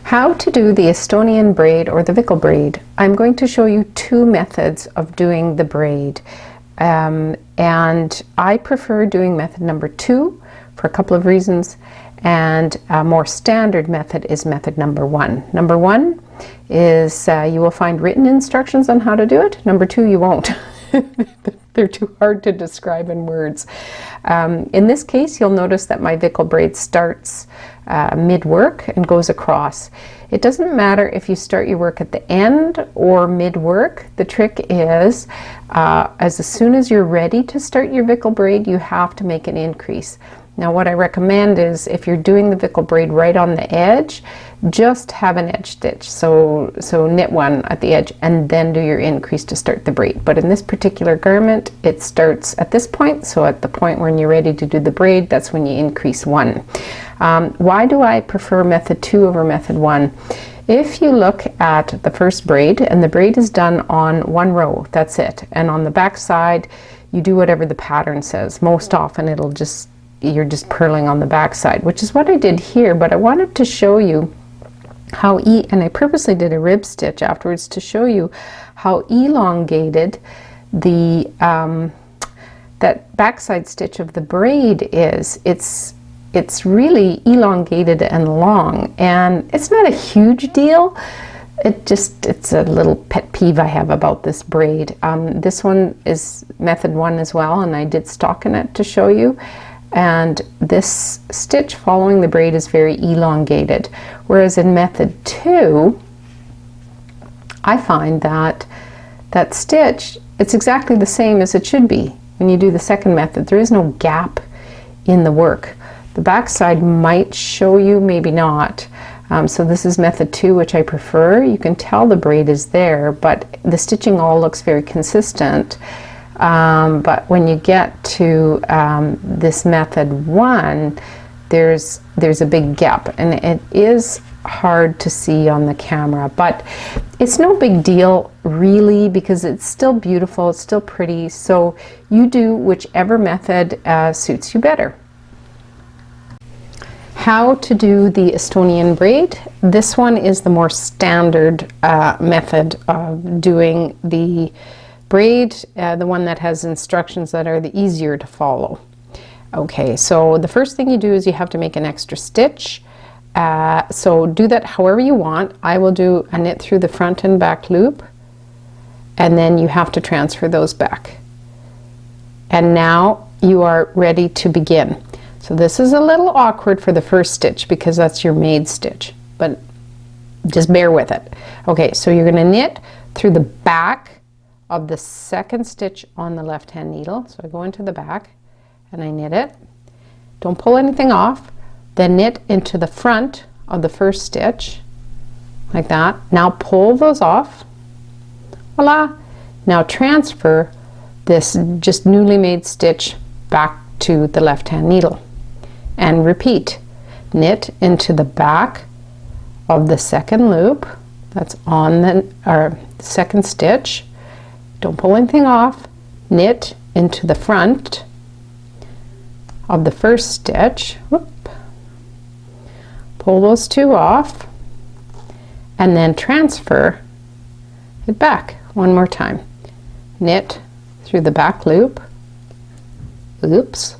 How to do the Estonian braid or the Vickel braid. I'm going to show you two methods of doing the braid. And I prefer doing method number 2 for a couple of reasons. And a more standard method is method number 1. Number 1 is you will find written instructions on how to do it. Number 2, you won't. They're too hard to describe in words. In this case, you'll notice that my Vickel braid starts mid-work and goes across. It doesn't matter if you start your work at the end or mid-work. The trick is, as soon as you're ready to start your Vickel braid, you have to make an increase. Now what I recommend is if you're doing the Vickel braid right on the edge, just have an edge stitch. So knit one at the edge and then do your increase to start the braid. But in this particular garment, it starts at this point. So at the point when you're ready to do the braid, that's when you increase 1. Why do I prefer method 2 over method 1? If you look at the first braid, and the braid is done on 1 row, that's it. And on the back side, you do whatever the pattern says. Most often you're just purling on the back side, which is what I did here, but I wanted to show you how and I purposely did a rib stitch afterwards to show you how elongated the that backside stitch of the braid is. It's really elongated and long, and it's not a huge deal. It's a little pet peeve I have about this braid. This one is method 1 as well, and I did stockinette to show you. And this stitch following the braid is very elongated, whereas in method 2 I find that that stitch, it's exactly the same as it should be when you do the second method. There is no gap in the work. The back side might show you, maybe not. So this is method 2, which I prefer. You can tell the braid is there, but the stitching all looks very consistent. But when you get to this method 1, there's a big gap, and it is hard to see on the camera, but it's no big deal really, because it's still beautiful, it's still pretty, so you do whichever method suits you better. How to do the Estonian braid. This one is the more standard method of doing the braid, the one that has instructions that are the easier to follow. Okay, so the first thing you do is you have to make an extra stitch. So do that however you want. I will do a knit through the front and back loop, and then you have to transfer those back. And now you are ready to begin. So this is a little awkward for the first stitch because that's your made stitch, but just bear with it. Okay, so you're going to knit through the back of the second stitch on the left hand needle. So I go into the back and I knit it. Don't pull anything off. Then knit into the front of the first stitch like that. Now pull those off. Voila! Now transfer this just newly made stitch back to the left hand needle and repeat. Knit into the back of the second loop that's on the second stitch. Don't pull anything off. Knit into the front of the first stitch. Whoop. Pull those 2 off and then transfer it back one more time. Knit through the back loop. Oops.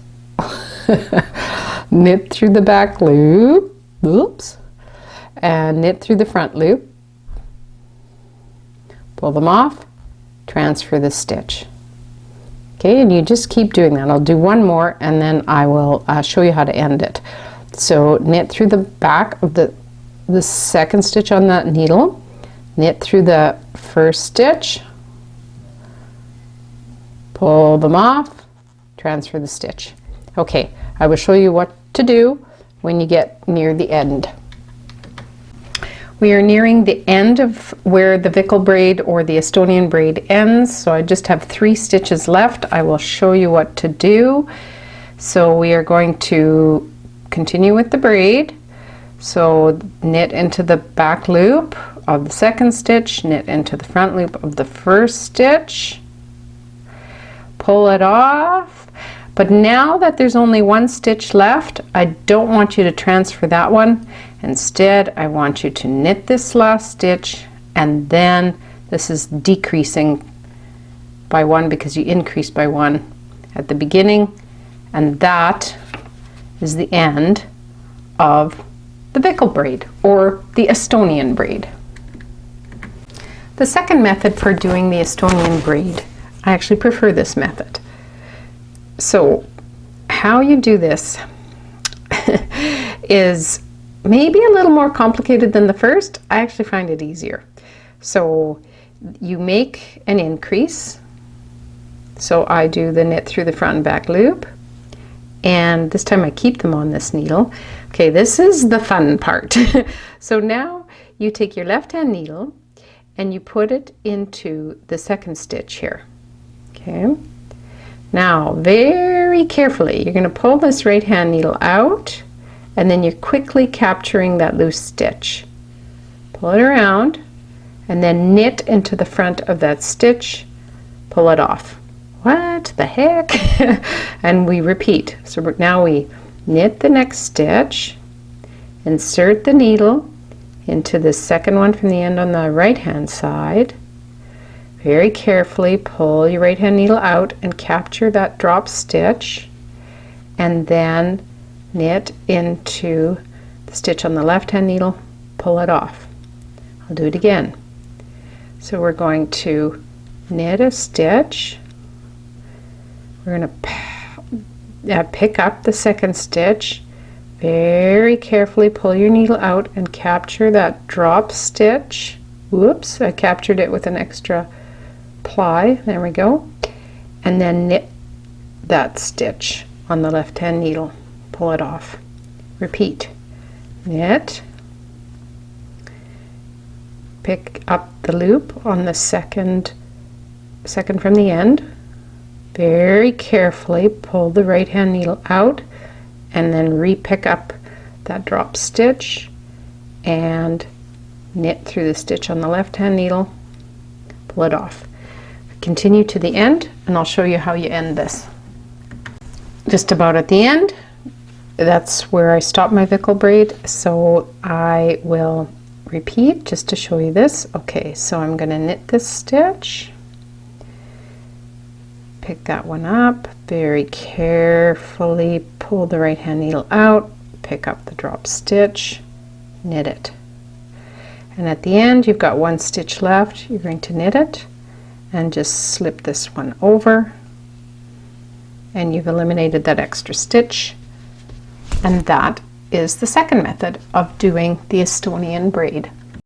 Knit through the back loop. Oops. And knit through the front loop. Pull them off. Transfer the stitch. Okay, and you just keep doing that. I'll do one more and then I will show you how to end it. So knit through the back of the second stitch on that needle, knit through the first stitch, pull them off, transfer the stitch. Okay, I will show you what to do when you get near the end. We are nearing the end of where the Vickel braid or the Estonian braid ends, so I just have 3 stitches left. I will show you what to do. So we are going to continue with the braid. So knit into the back loop of the second stitch, knit into the front loop of the first stitch, pull it off. But now that there's only 1 stitch left, I don't want you to transfer that one. Instead, I want you to knit this last stitch, and then this is decreasing by 1 because you increase by 1 at the beginning, and that is the end of the Vickel braid or the Estonian braid. The second method for doing the Estonian braid, I actually prefer this method. So how you do this is maybe a little more complicated than the first. I actually find it easier. So you make an increase. So I do the knit through the front and back loop, and this time I keep them on this needle. Okay, this is the fun part. So now you take your left hand needle and you put it into the second stitch here. Okay, now very carefully you're going to pull this right hand needle out, and then you're quickly capturing that loose stitch. Pull it around and then knit into the front of that stitch, pull it off. What the heck? And we repeat. So now we knit the next stitch, insert the needle into the second one from the end on the right hand side. Very carefully pull your right hand needle out and capture that drop stitch, and then knit into the stitch on the left hand needle, pull it off. I'll do it again. So we're going to knit a stitch, we're going to pick up the second stitch, very carefully pull your needle out and capture that drop stitch. Whoops, I captured it with an extra ply, there we go, and then knit that stitch on the left hand needle, pull it off. Repeat. Knit, pick up the loop on the second from the end, very carefully pull the right hand needle out, and then re-pick up that drop stitch and knit through the stitch on the left hand needle, pull it off. Continue to the end, and I'll show you how you end this. Just about at the end, that's where I stop my Vickel braid, so I will repeat just to show you this. Okay, so I'm going to knit this stitch, pick that one up, very carefully pull the right hand needle out, pick up the drop stitch, knit it, and at the end you've got one stitch left. You're going to knit it and just slip this one over, and you've eliminated that extra stitch. And that is the second method of doing the Estonian braid.